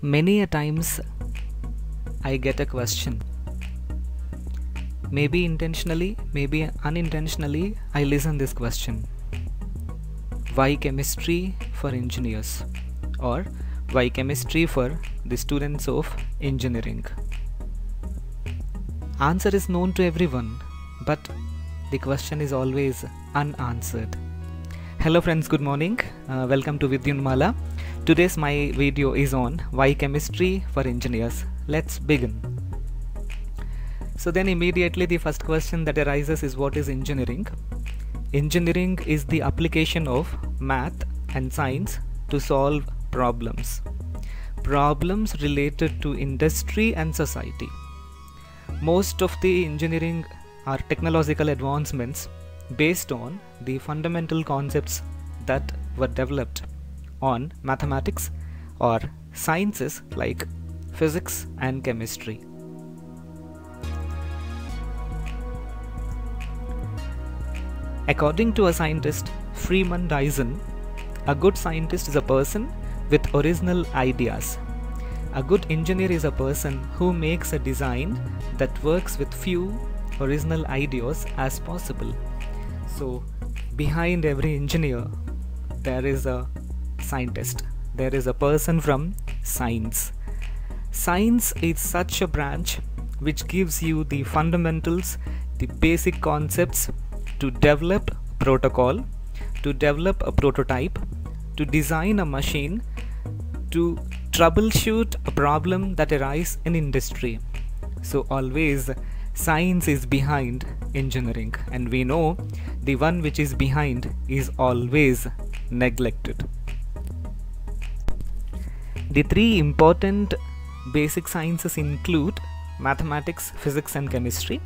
Many a times I get a question. Maybe intentionally, maybe unintentionally, I listen this question. Why chemistry for engineers? Or why chemistry for the students of engineering? Answer is known to everyone, but the question is always unanswered. Hello friends, good morning. Welcome to Vidyunmala. Today's my video is on why chemistry for engineers. Let's begin. So then immediately the first question that arises is, what is engineering? Engineering is the application of math and science to solve problems related to industry and society. Most of the engineering are technological advancements based on the fundamental concepts that were developed on mathematics or sciences like physics and chemistry. According to a scientist, Freeman Dyson, a good scientist is a person with original ideas. A good engineer is a person who makes a design that works with few original ideas as possible. So, behind every engineer, there is a scientist. There is a person from science. Science is such a branch which gives you the fundamentals, the basic concepts to develop protocol, to develop a prototype, to design a machine, to troubleshoot a problem that arises in industry. So always science is behind engineering, and we know the one which is behind is always neglected. The three important basic sciences include mathematics, physics and chemistry.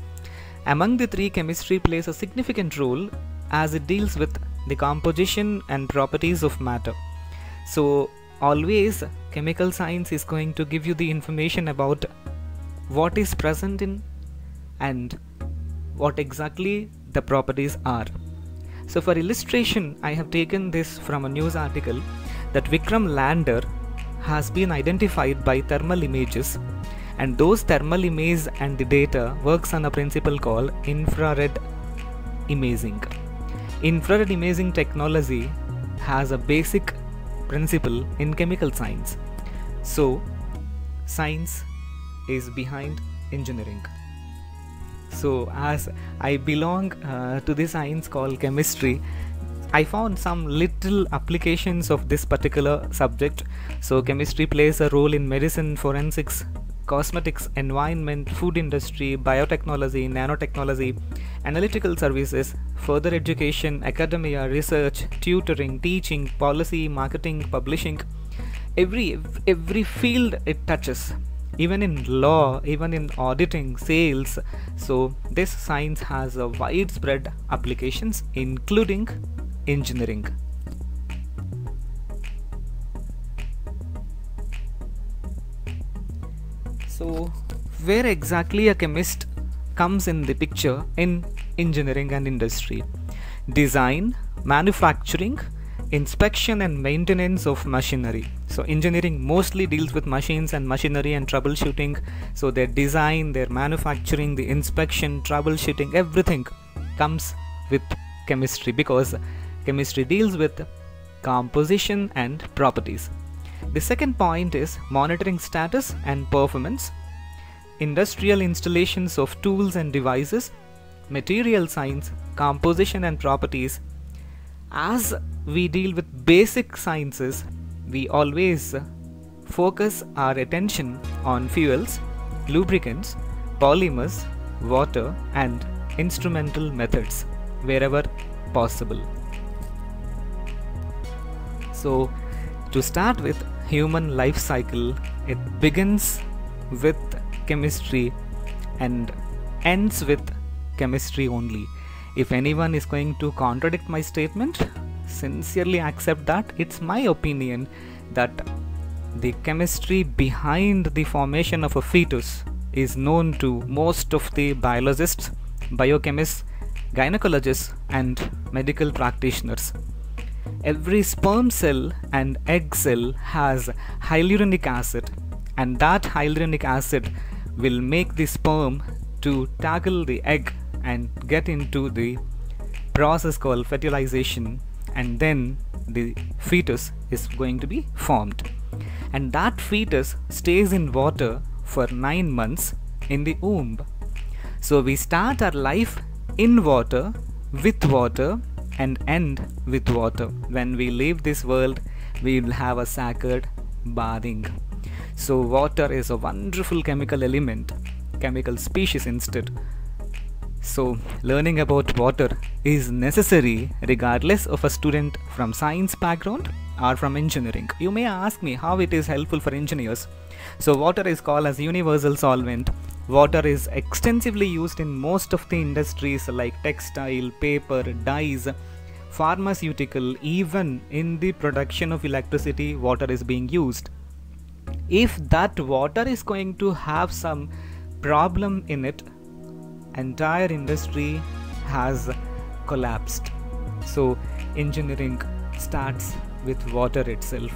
Among the three, chemistry plays a significant role as it deals with the composition and properties of matter. So always chemical science is going to give you the information about what is present in and what exactly the properties are. So for illustration, I have taken this from a news article that Vikram lander has been identified by thermal images, and those thermal images and the data works on a principle called infrared imaging. Infrared imaging technology has a basic principle in chemical science. So science is behind engineering. So as I belong to the science called chemistry, I found some little applications of this particular subject. So chemistry plays a role in medicine, forensics, cosmetics, environment, food industry, biotechnology, nanotechnology, analytical services, further education, academia, research, tutoring, teaching, policy, marketing, publishing. Every field it touches, even in law, even in auditing, sales. So this science has a widespread applications including engineering. So where exactly a chemist comes in the picture in engineering and industry? Design, manufacturing, inspection and maintenance of machinery. So engineering mostly deals with machines and machinery and troubleshooting. So their design, their manufacturing, the inspection, troubleshooting, everything comes with chemistry, because chemistry deals with composition and properties. The second point is monitoring status and performance, industrial installations of tools and devices, material science, composition and properties. As we deal with basic sciences, we always focus our attention on fuels, lubricants, polymers, water and instrumental methods wherever possible. So to start with, human life cycle, it begins with chemistry and ends with chemistry only. If anyone is going to contradict my statement, sincerely accept that it's my opinion that the chemistry behind the formation of a fetus is known to most of the biologists, biochemists, gynecologists and medical practitioners. Every sperm cell and egg cell has hyaluronic acid, and that hyaluronic acid will make the sperm to tackle the egg and get into the process called fertilization, and then the fetus is going to be formed. And that fetus stays in water for 9 months in the womb. So we start our life in water, with water, and end with water. When we leave this world, we will have a sacred bathing. So water is a wonderful chemical element, chemical species instead. So learning about water is necessary regardless of a student from science background or from engineering. You may ask me how it is helpful for engineers. So water is called as universal solvent. Water is extensively used in most of the industries like textile, paper, dyes, pharmaceutical. Even in the production of electricity, water is being used. If that water is going to have some problem in it, entire industry has collapsed. So engineering starts with water itself,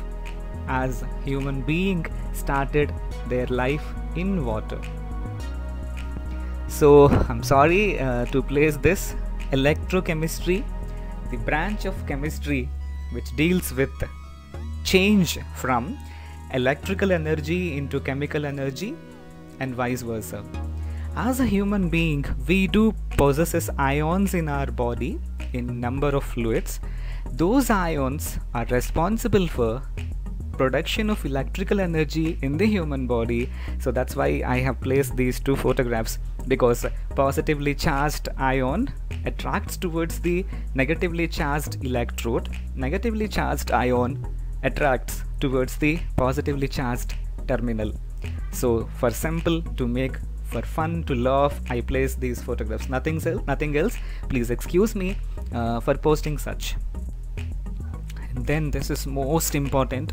as human being started their life in water. So I'm sorry to place this electrochemistry, the branch of chemistry which deals with change from electrical energy into chemical energy and vice versa. As a human being, we do possess ions in our body in number of fluids. Those ions are responsible for production of electrical energy in the human body. So that's why I have placed these two photographs, because positively charged ion attracts towards the negatively charged electrode. Negatively charged ion attracts towards the positively charged terminal. So for simple, to make, for fun, to laugh, I place these photographs. Nothing else. Please excuse me for posting such. And then this is most important.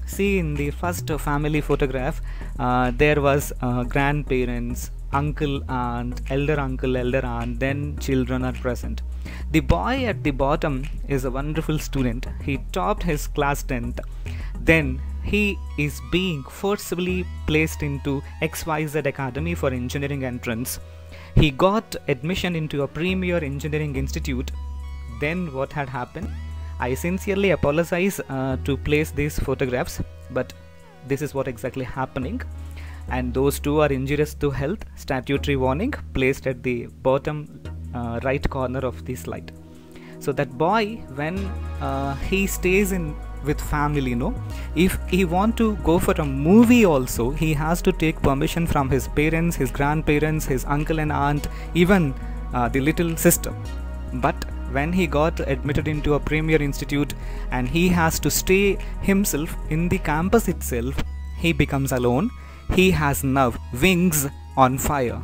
See, in the first family photograph, there was grandparents, uncle, aunt, elder uncle, elder aunt, then children are present. The boy at the bottom is a wonderful student. He topped his class 10th. Then he is being forcibly placed into XYZ Academy for engineering entrance. He got admission into a premier engineering institute. Then what had happened? I sincerely apologize to place these photographs, but this is what exactly happening. And those two are injurious to health. Statutory warning placed at the bottom right corner of the slide. So that boy, when he stays in with family, if he want to go for a movie also, he has to take permission from his parents, his grandparents, his uncle and aunt, even the little sister. But when he got admitted into a premier institute and he has to stay himself in the campus itself, he becomes alone. He has now wings on fire.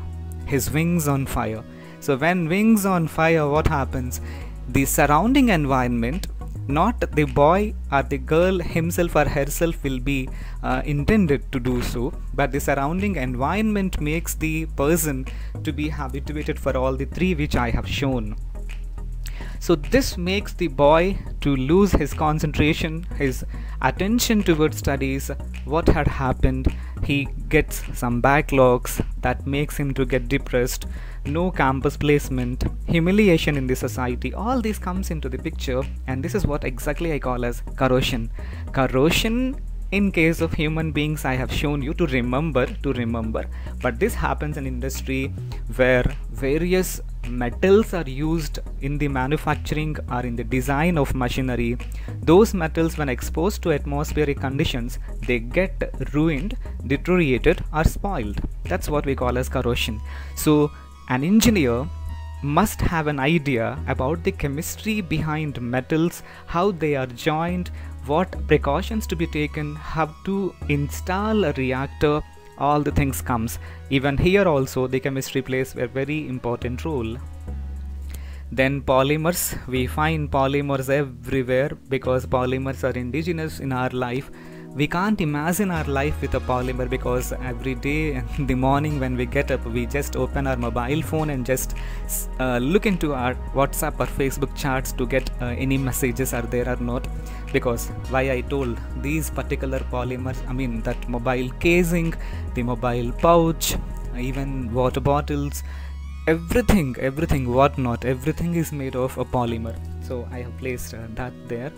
His wings on fire. So when wings on fire, what happens? The surrounding environment, not the boy or the girl himself or herself will be intended to do so, but the surrounding environment makes the person to be habituated for all the three which I have shown. So this makes the boy to lose his concentration, his attention towards studies. What had happened? He gets some backlogs that makes him to get depressed, no campus placement, humiliation in the society. All this comes into the picture, and this is what exactly I call as corrosion. Corrosion in case of human beings I have shown you to remember, but this happens in industry where various metals are used in the manufacturing or in the design of machinery. Those metals, when exposed to atmospheric conditions, they get ruined, deteriorated or spoiled. That's what we call as corrosion. So an engineer must have an idea about the chemistry behind metals, how they are joined, what precautions to be taken, how to install a reactor. All the things comes. Even here also the chemistry plays a very important role. Then polymers, we find polymers everywhere because polymers are indigenous in our life. we can't imagine our life with a polymer, because every day in the morning when we get up, we just open our mobile phone and just look into our WhatsApp or Facebook chats to get any messages are there or not. Because why I told these particular polymers, I mean that mobile casing, the mobile pouch, even water bottles, everything whatnot, everything is made of a polymer. So I have placed that there.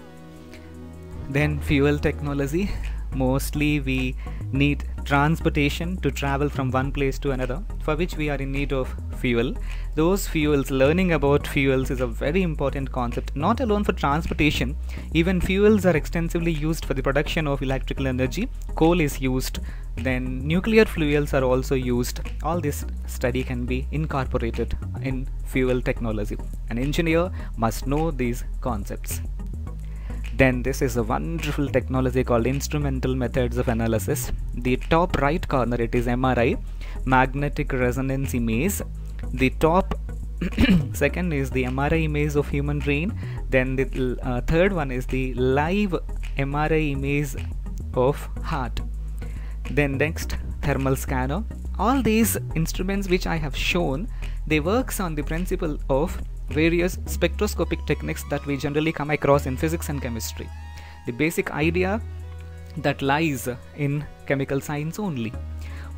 Then fuel technology. Mostly we need transportation to travel from one place to another, for which we are in need of fuel. Those fuels, learning about fuels is a very important concept, not alone for transportation. Even fuels are extensively used for the production of electrical energy. Coal is used, then nuclear fuels are also used. All this study can be incorporated in fuel technology. An engineer must know these concepts. Then this is a wonderful technology called instrumental methods of analysis. The top right corner, it is MRI, magnetic resonance image. The top second is the MRI image of human brain. Then the third one is the live MRI image of heart. Then next, thermal scanner. All these instruments which I have shown, they works on the principle of various spectroscopic techniques that we generally come across in physics and chemistry. The basic idea that lies in chemical science only.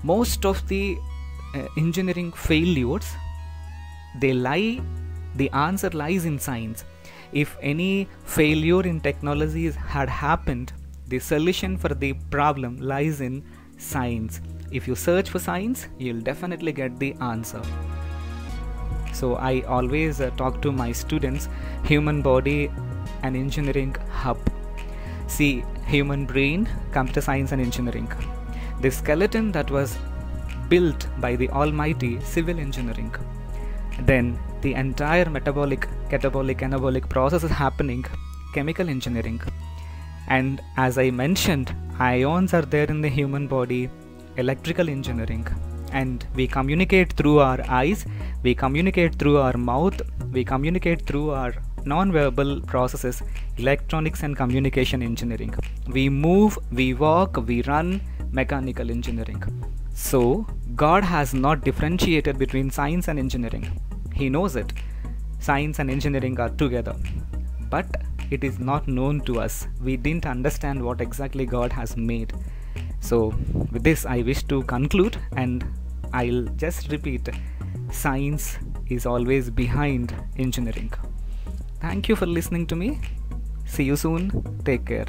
Most of the engineering failures, the answer lies in science. If any failure in technologies had happened, the solution for the problem lies in science. If you search for science, you'll definitely get the answer. So I always talk to my students, human body and engineering hub. See, human brain, computer science and engineering. The skeleton that was built by the almighty, civil engineering. Then the entire metabolic, catabolic, anabolic process is happening, chemical engineering. And as I mentioned, ions are there in the human body, electrical engineering. And we communicate through our eyes, we communicate through our mouth, we communicate through our non-verbal processes, electronics and communication engineering. We move, we walk, we run, mechanical engineering. So God has not differentiated between science and engineering. He knows it. Science and engineering are together. But it is not known to us. We didn't understand what exactly God has made. So with this I wish to conclude, and I'll just repeat, science is always behind engineering. Thank you for listening to me. See you soon. Take care.